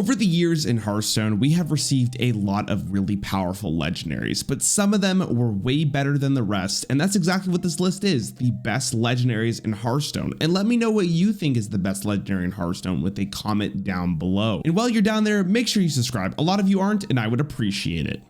Over the years in Hearthstone, we have received a lot of really powerful legendaries, but some of them were way better than the rest, and that's exactly what this list is, the best legendaries in Hearthstone. And let me know what you think is the best legendary in Hearthstone with a comment down below. And while you're down there, make sure you subscribe. A lot of you aren't, and I would appreciate it.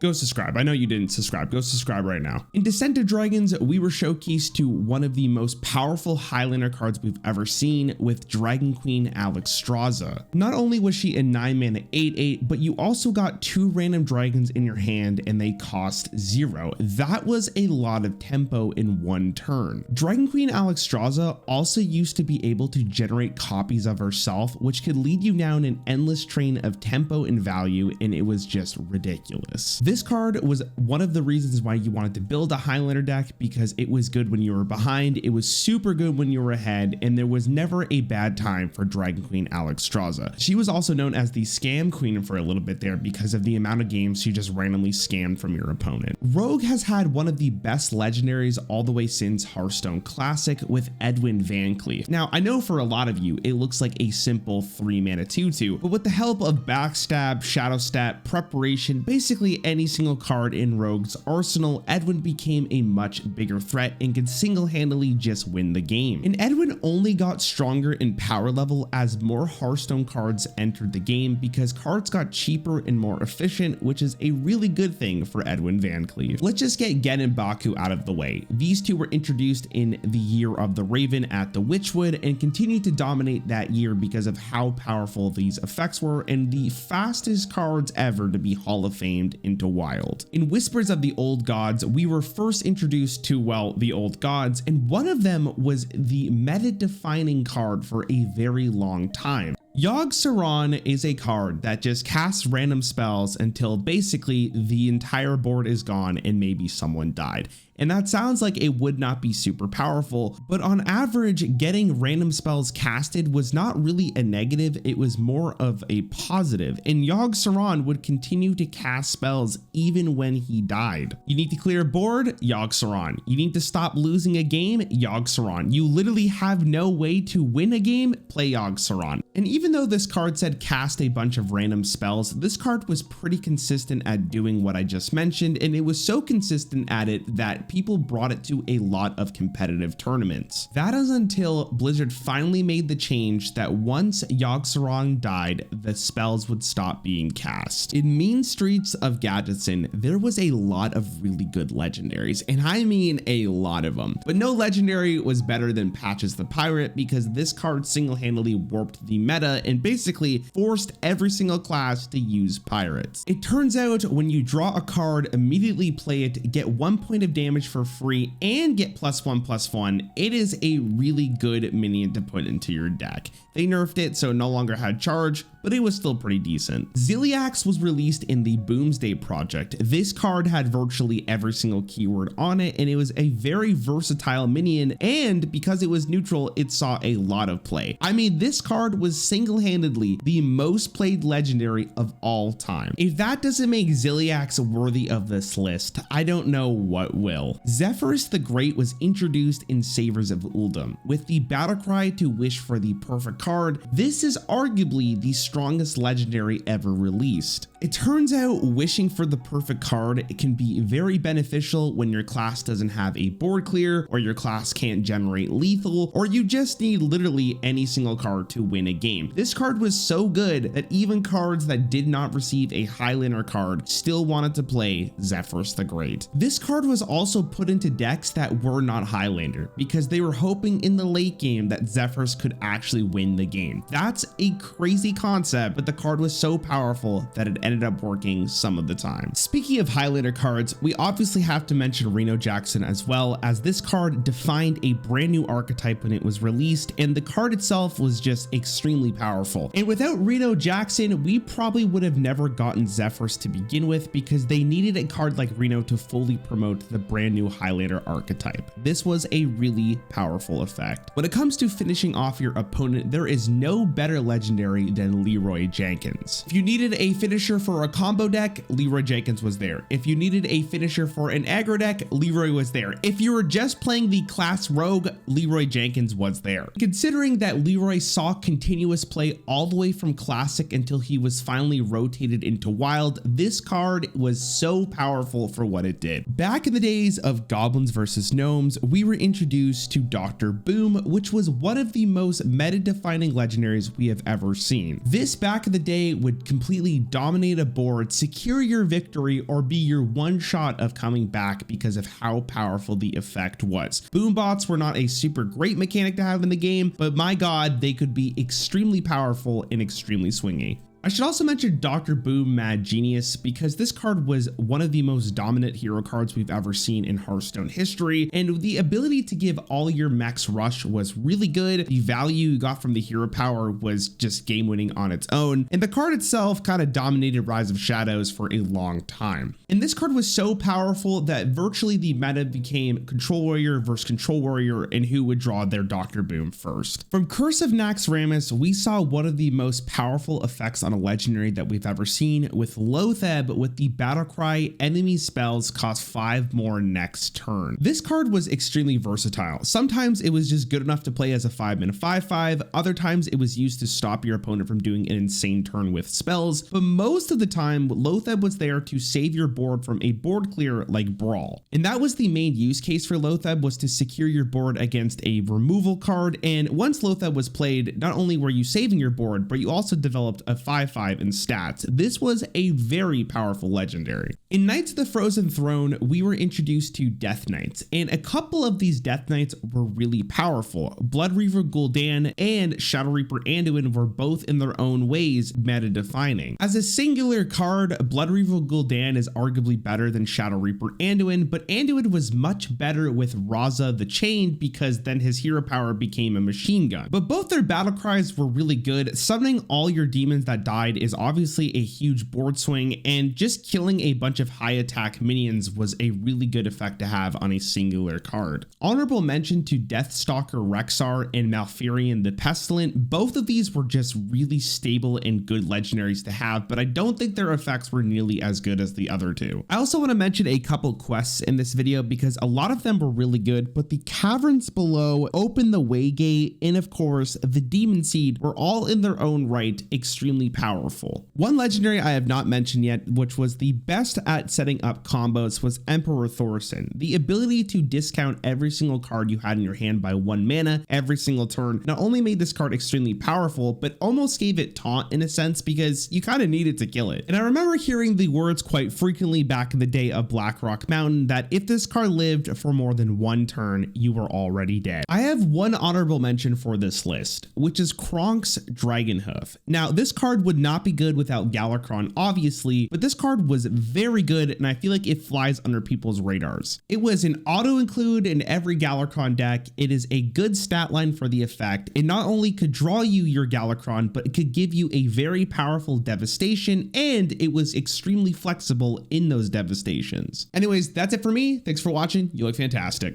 Go subscribe. I know you didn't subscribe. Go subscribe right now. In Descent of Dragons, we were showcased to one of the most powerful Highlander cards we've ever seen with Dragon Queen Alexstrasza. Not only was she a 9-mana 8/8, but you also got 2 random dragons in your hand and they cost 0. That was a lot of tempo in one turn. Dragon Queen Alexstrasza also used to be able to generate copies of herself, which could lead you down an endless train of tempo and value, and it was just ridiculous. This card was one of the reasons why you wanted to build a Highlander deck, because it was good when you were behind, it was super good when you were ahead, and there was never a bad time for Dragon Queen Alexstrasza. She was also known as the Scam Queen for a little bit there because of the amount of games she just randomly scammed from your opponent. Rogue has had one of the best legendaries all the way since Hearthstone Classic with Edwin Van Cleef. Now, I know for a lot of you, it looks like a simple 3-mana 2/2, but with the help of Backstab, Shadow Stat, Preparation, basically any single card in Rogue's arsenal, Edwin became a much bigger threat and could single-handedly just win the game. And Edwin only got stronger in power level as more Hearthstone cards entered the game, because cards got cheaper and more efficient, which is a really good thing for Edwin Van Cleef. Let's just get Gen and Baku out of the way. These two were introduced in the Year of the Raven at the Witchwood and continued to dominate that year because of how powerful these effects were, and the fastest cards ever to be Hall of Famed into Wild. In Whispers of the Old Gods, we were first introduced to, well, the Old Gods, and one of them was the meta-defining card for a very long time. Yogg-Saron is a card that just casts random spells until basically the entire board is gone and maybe someone died. And that sounds like it would not be super powerful, but on average, getting random spells casted was not really a negative, it was more of a positive, and Yogg-Saron would continue to cast spells even when he died. You need to clear a board? Yogg-Saron. You need to stop losing a game? Yogg-Saron. You literally have no way to win a game? Play Yogg-Saron. And even though this card said cast a bunch of random spells, this card was pretty consistent at doing what I just mentioned, and it was so consistent at it that people brought it to a lot of competitive tournaments. That is until Blizzard finally made the change that once Yogg-Saron died, the spells would stop being cast. In Mean Streets of Gadgetzan, there was a lot of really good legendaries, and I mean a lot of them. But no legendary was better than Patches the Pirate, because this card single-handedly warped the meta and basically forced every single class to use pirates. It turns out when you draw a card, immediately play it, get 1 point of damage for free, and get +1/+1, it is a really good minion to put into your deck. They nerfed it so it no longer had charge, but it was still pretty decent. Ziliax was released in the Boomsday Project. This card had virtually every single keyword on it, and it was a very versatile minion, and because it was neutral, it saw a lot of play. I mean, this card was single-handedly the most played legendary of all time. If that doesn't make Ziliax worthy of this list, I don't know what will. Zephyrus the Great was introduced in Savers of Uldum. With the battle cry to wish for the perfect card, this is arguably the strongest legendary ever released. It turns out wishing for the perfect card can be very beneficial when your class doesn't have a board clear, or your class can't generate lethal, or you just need literally any single card to win a game. This card was so good that even cards that did not receive a Highlander card still wanted to play Zephyrus the Great. This card was also put into decks that were not Highlander, because they were hoping in the late game that Zephyrus could actually win the game. That's a crazy concept, but the card was so powerful that it ended up working some of the time. Speaking of Highlander cards, we obviously have to mention Reno Jackson as well, as this card defined a brand new archetype when it was released, and the card itself was just extremely powerful. And without Reno Jackson, we probably would have never gotten Zephyrus to begin with, because they needed a card like Reno to fully promote the brand new Highlander archetype. This was a really powerful effect. When it comes to finishing off your opponent, there is no better legendary than Leroy Jenkins. If you needed a finisher for a combo deck, Leroy Jenkins was there. If you needed a finisher for an aggro deck, Leroy was there. If you were just playing the class rogue, Leroy Jenkins was there. Considering that Leroy saw continuous play all the way from classic until he was finally rotated into wild, this card was so powerful for what it did. Back in the days of goblins versus gnomes, we were introduced to Dr. Boom, which was one of the most meta-defining legendaries we have ever seen. This back in the day would completely dominate a board, secure your victory, or be your one shot of coming back because of how powerful the effect was. Boom bots were not a super great mechanic to have in the game, but my god, they could be extremely powerful and extremely swingy. I should also mention Dr. Boom Mad Genius because this card was one of the most dominant hero cards we've ever seen in Hearthstone history, and the ability to give all your mechs rush was really good. The value you got from the hero power was just game winning on its own, and the card itself kind of dominated Rise of Shadows for a long time. And this card was so powerful that virtually the meta became Control Warrior versus Control Warrior and who would draw their Dr. Boom first. From Curse of Naxxramas, we saw one of the most powerful effects on a legendary that we've ever seen with Lotheb, with the battle cry enemy spells cost 5 more next turn. This card was extremely versatile. Sometimes it was just good enough to play as a 5-mana 5/5, other times it was used to stop your opponent from doing an insane turn with spells, but most of the time Lotheb was there to save your board from a board clear like Brawl. And that was the main use case for Lotheb, was to secure your board against a removal card, and once Lotheb was played, not only were you saving your board, but you also developed a 5/5 in stats. This was a very powerful legendary. In Knights of the Frozen Throne, we were introduced to Death Knights, and a couple of these Death Knights were really powerful. Blood Reaver Gul'dan and Shadow Reaper Anduin were both in their own ways meta-defining. As a singular card, Blood Reaver Gul'dan is arguably better than Shadow Reaper Anduin, but Anduin was much better with Raza the Chained because then his hero power became a machine gun. But both their battle cries were really good. Summoning all your demons that died is obviously a huge board swing, and just killing a bunch of high attack minions was a really good effect to have on a singular card. Honorable mention to Deathstalker Rexxar and Malfurion the Pestilent. Both of these were just really stable and good legendaries to have, but I don't think their effects were nearly as good as the other two. I also want to mention a couple quests in this video because a lot of them were really good, but the Caverns Below, Open the Waygate, and of course the Demon Seed were all in their own right extremely powerful. One legendary I have not mentioned yet, which was the best at setting up combos, was Emperor Thorson. The ability to discount every single card you had in your hand by 1 mana every single turn not only made this card extremely powerful, but almost gave it taunt in a sense because you kind of needed to kill it. And I remember hearing the words quite frequently back in the day of Blackrock Mountain that if this card lived for more than 1 turn, you were already dead. I have one honorable mention for this list, which is Kronk's Dragonhoof. Now, this card would not be good without Galakrond, obviously, but this card was very good, and I feel like it flies under people's radars. It was an auto include in every Galakrond deck. It is a good stat line for the effect. It not only could draw you your Galakrond, but it could give you a very powerful devastation, and it was extremely flexible in those devastations. Anyways, that's it for me. Thanks for watching. You look fantastic.